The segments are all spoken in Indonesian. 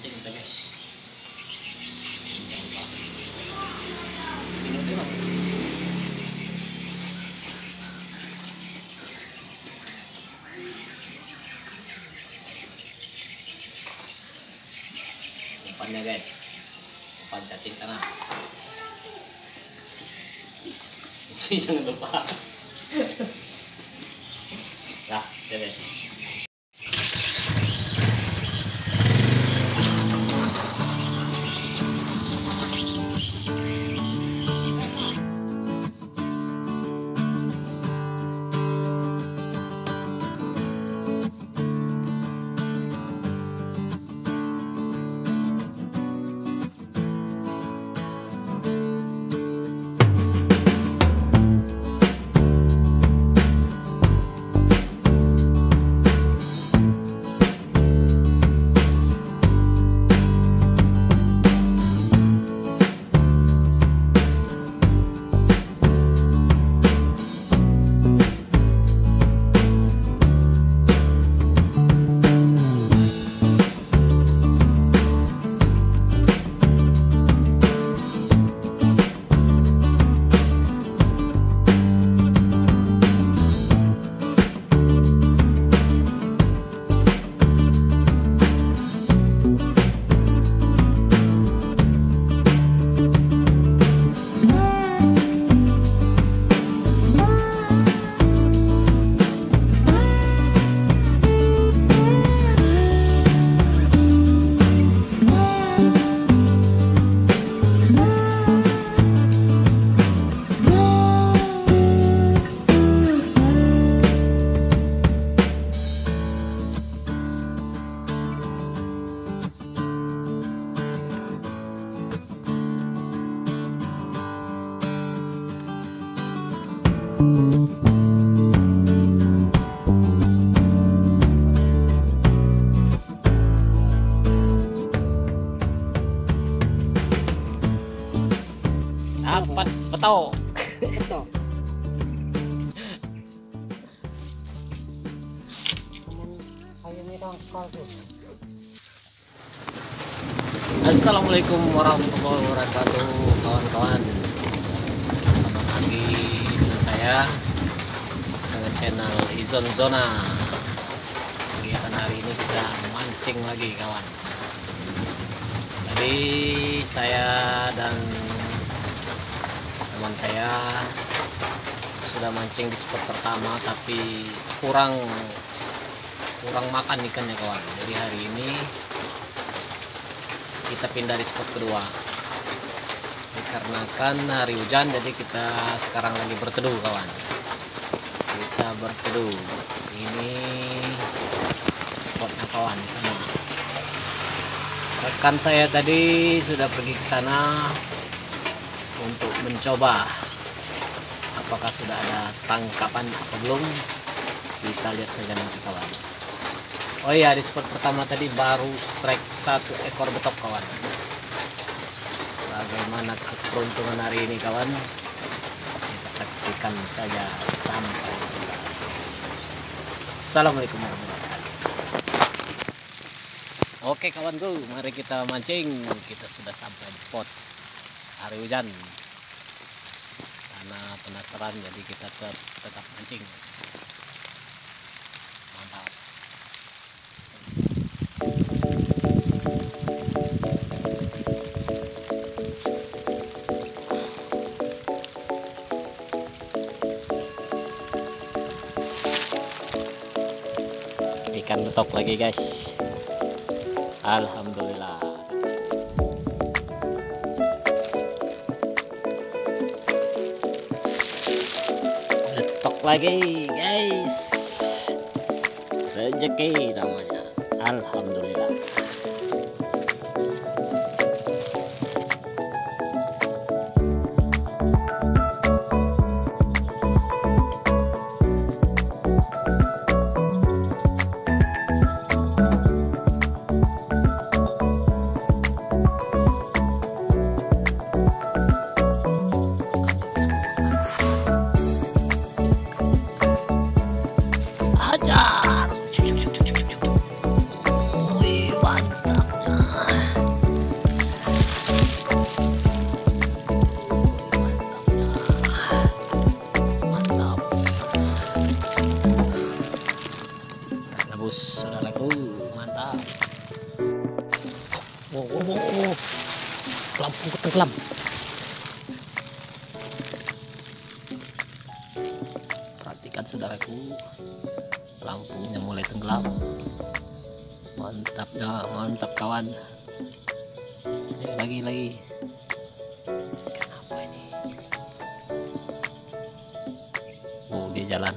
mancing kita guys. Umpannya guys, umpan cacing tanah. Ini jangan lupa. Nah, ya guys. Dapat betok. Betok. Assalamualaikum warahmatullahi wabarakatuh, kawan-kawan. Bersama lagi dengan saya dengan channel Izon Zona. Kegiatan hari ini kita mancing lagi, kawan. Tadi saya dan teman saya sudah mancing di spot pertama, tapi kurang makan ikannya, kawan. Jadi hari ini kita pindah di spot kedua. Dikarenakan hari hujan, jadi kita sekarang lagi berteduh, kawan. Kita berteduh. Ini spotnya, kawan, di sana. Rekan saya tadi sudah pergi ke sana untuk mencoba apakah sudah ada tangkapan apa belum. Kita lihat saja nanti, kawan. Oh iya, di spot pertama tadi baru strike 1 ekor betok, kawan. Bagaimana keberuntungan hari ini, kawan? Kita saksikan saja sampai selesai. Assalamualaikum warahmatullahi wabarakatuh. Oke, kawanku, mari kita mancing. Kita sudah sampai di spot. Hari hujan. Karena penasaran, jadi kita tetap mancing. Mantap. Ikan betok lagi, guys. Alhamdulillah. Betok lagi, guys. Rezeki namanya. Alhamdulillah. Ajar. Wih, Aku tenggelam. Perhatikan saudaraku, lampunya mulai tenggelam. Mantap kawan. Lagi. Ikan apa ini? Oh, dia jalan.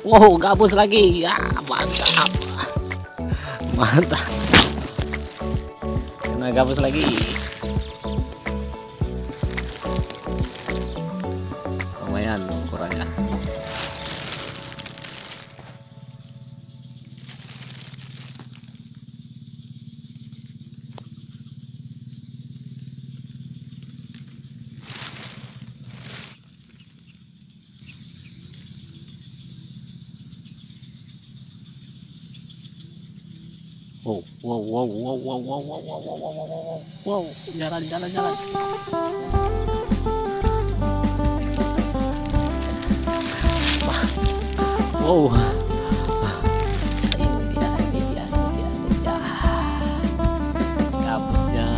Wow, gabus lagi ya, mantap, kena gabus lagi. Lumayan ukurannya. Wow, jalan. Wow. Ini dia. Gabusnya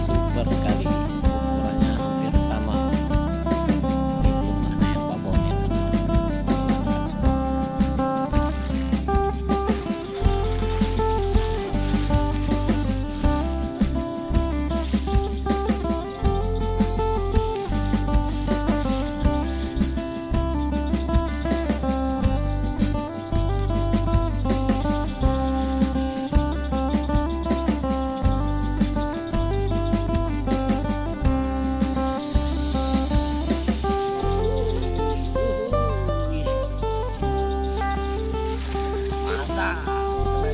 super sekali. Ukurannya hampir sama. Belum ada yang babon yang kecil.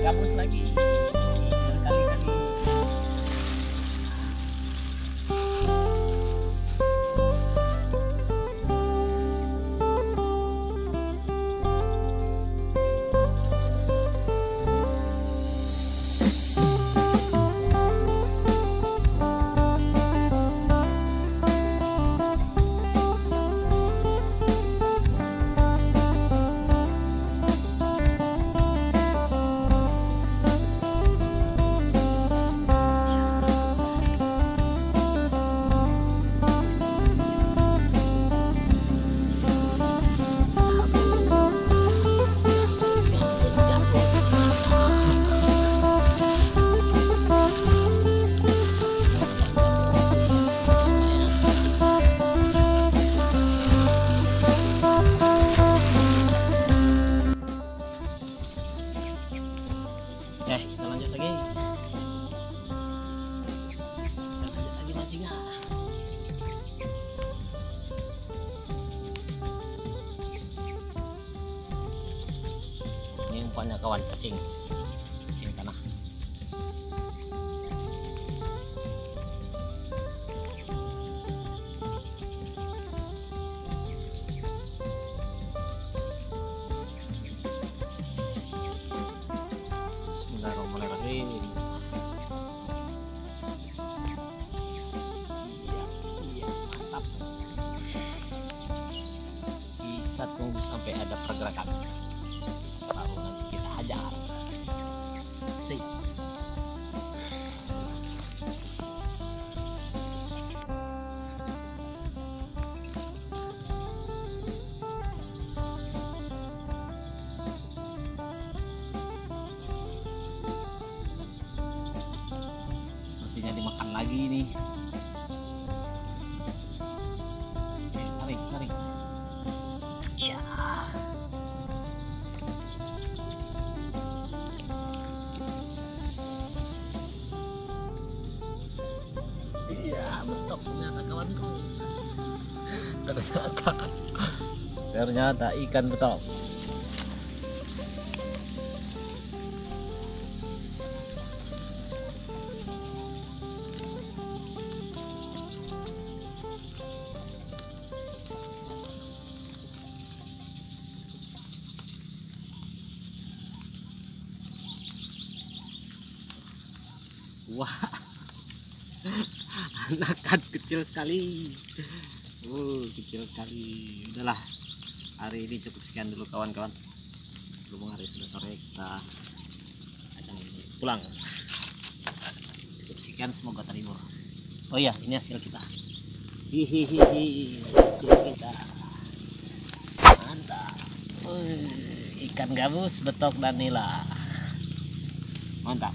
Gabus lagi berkali-kali. Kita lanjut lagi mancingnya. Ini umpannya kawan, cacing tanah. Bismillahirrahmanirrahim. Iya, mantap. Kita tunggu sampai ada pergerakan, baru nanti kita hajar. Sip. Dimakan lagi nih. Tarik. Iya. Iya, betok ternyata kawanku. Ternyata ikan betok. Wah, anakan kecil sekali. Kecil sekali. Udahlah, hari ini cukup sekian dulu kawan-kawan. Berhubung hari sudah sore, kita akan pulang. Cukup sekian, semoga terhibur. Oh iya, ini hasil kita. Hihihi, hasil kita. Mantap. Ikan gabus, betok, dan nila. Mantap.